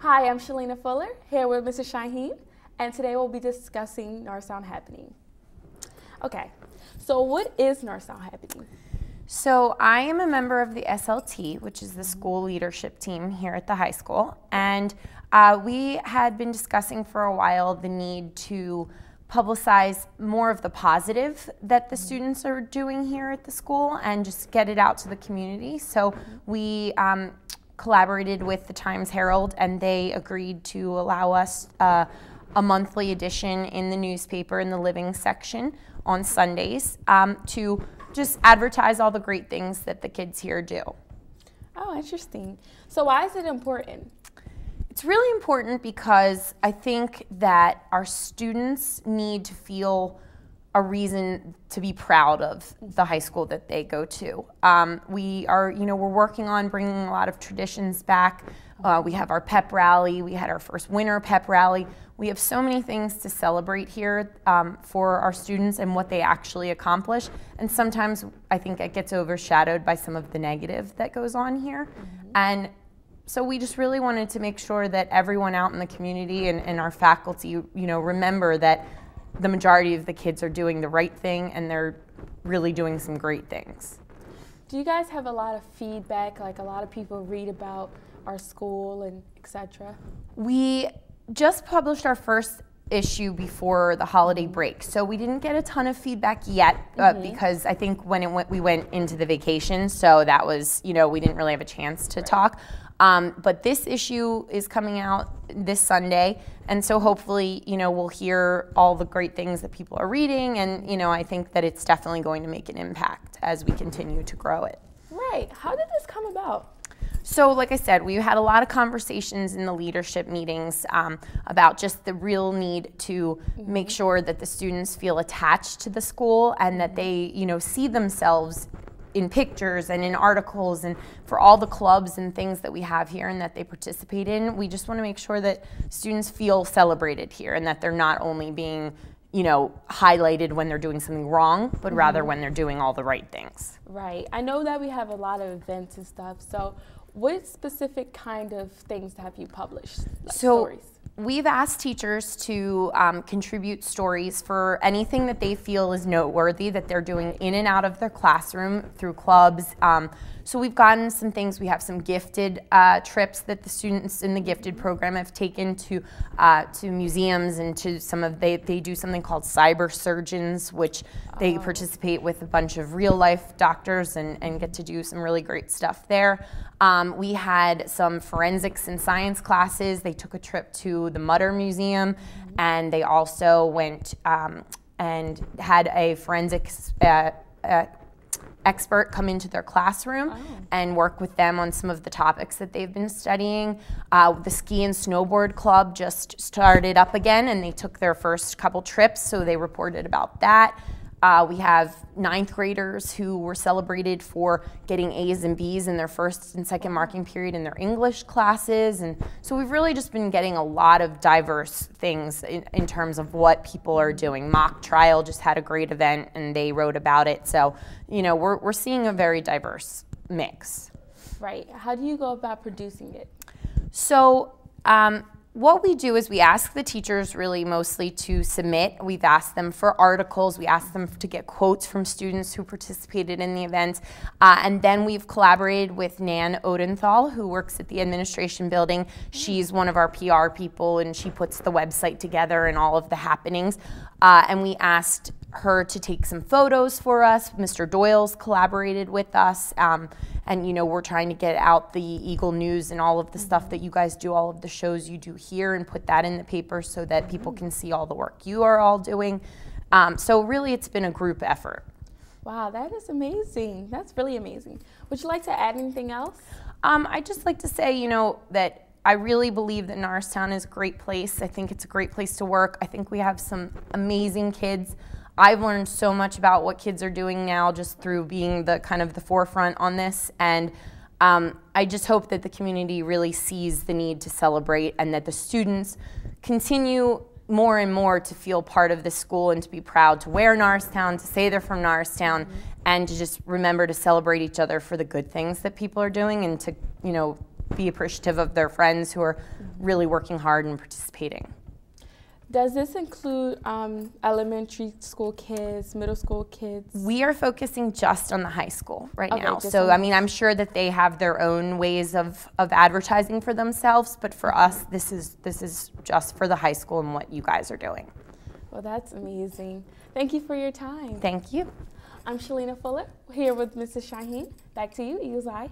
Hi, I'm Shalina Fuller, here with Mr. Shaheen, and today we'll be discussing Norristown Happening. Okay, so what is Norristown Happening? So I am a member of the SLT, which is the school leadership team here at the high school, and we had been discussing for a while the need to publicize more of the positive that the students are doing here at the school and just get it out to the community. So we collaborated with the Times-Herald, and they agreed to allow us a monthly edition in the newspaper in the living section on Sundays to just advertise all the great things that the kids here do. Oh, interesting. So why is it important? It's really important because I think that our students need to feel a reason to be proud of the high school that they go to. We're working on bringing a lot of traditions back. We have our pep rally. We had our first winter pep rally. We have so many things to celebrate here for our students and what they actually accomplish. And sometimes I think it gets overshadowed by some of the negative that goes on here. And so we just really wanted to make sure that everyone out in the community and our faculty, remember that the majority of the kids are doing the right thing and they're really doing some great things. Do you guys have a lot of feedback, like a lot of people read about our school and etc.? We just published our first issue before the holiday break, so we didn't get a ton of feedback yet because I think when we went into the vacation, so that was, we didn't really have a chance to talk. But this issue is coming out this Sunday, and so hopefully, we'll hear all the great things that people are reading, and, I think that it's definitely going to make an impact as we continue to grow it. Right. How did this come about? So like I said, we had a lot of conversations in the leadership meetings about just the real need to make sure that the students feel attached to the school and that they, see themselves in pictures and in articles and for all the clubs and things that we have here and that they participate in. We just want to make sure that students feel celebrated here and that they're not only being, highlighted when they're doing something wrong, but rather when they're doing all the right things. Right. I know that we have a lot of events and stuff, so what specific kind of things have you published, stories? We've asked teachers to contribute stories for anything that they feel is noteworthy that they're doing in and out of their classroom through clubs. So we've gotten some things. We have some gifted trips that the students in the gifted program have taken to museums and to they do something called cyber surgeons, which they participate with a bunch of real life doctors and get to do some really great stuff there. We had some forensics and science classes. They took a trip to the Mutter Museum, and they also went and had a forensics expert come into their classroom and work with them on some of the topics that they've been studying. The ski and snowboard club just started up again, and they took their first couple trips, so they reported about that. We have 9th graders who were celebrated for getting A's and B's in their first and second marking period in their English classes. And so we've really just been getting a lot of diverse things in terms of what people are doing. Mock Trial just had a great event and they wrote about it. So, we're seeing a very diverse mix. Right. How do you go about producing it? So, what we do is we ask the teachers really mostly to submit. We've asked them for articles. We asked them to get quotes from students who participated in the events. And then we've collaborated with Nan Odenthal, who works at the administration building. She's one of our PR people, and she puts the website together and all of the happenings. And we asked her to take some photos for us. Mr. Doyle's collaborated with us. And we're trying to get out the Eagle News and all of the stuff that you guys do, all of the shows you do here, and put that in the paper so that people can see all the work you are all doing. So really it's been a group effort. Wow, that is amazing. That's really amazing. Would you like to add anything else? I'd just like to say, that I really believe that Norristown is a great place. I think it's a great place to work. I think we have some amazing kids. I've learned so much about what kids are doing now just through being the forefront on this, and I just hope that the community really sees the need to celebrate and that the students continue more and more to feel part of the school and to be proud to wear Norristown, to say they're from Norristown, and to just remember to celebrate each other for the good things that people are doing and to, be appreciative of their friends who are really working hard and participating. Does this include elementary school kids, middle school kids? We are focusing just on the high school right now. So, I mean, I'm sure that they have their own ways of advertising for themselves, but for us, this is just for the high school and what you guys are doing. Well, that's amazing. Thank you for your time. Thank you. I'm Shalina Fuller, here with Mrs. Shaheen. Back to you, Eagle's Eye.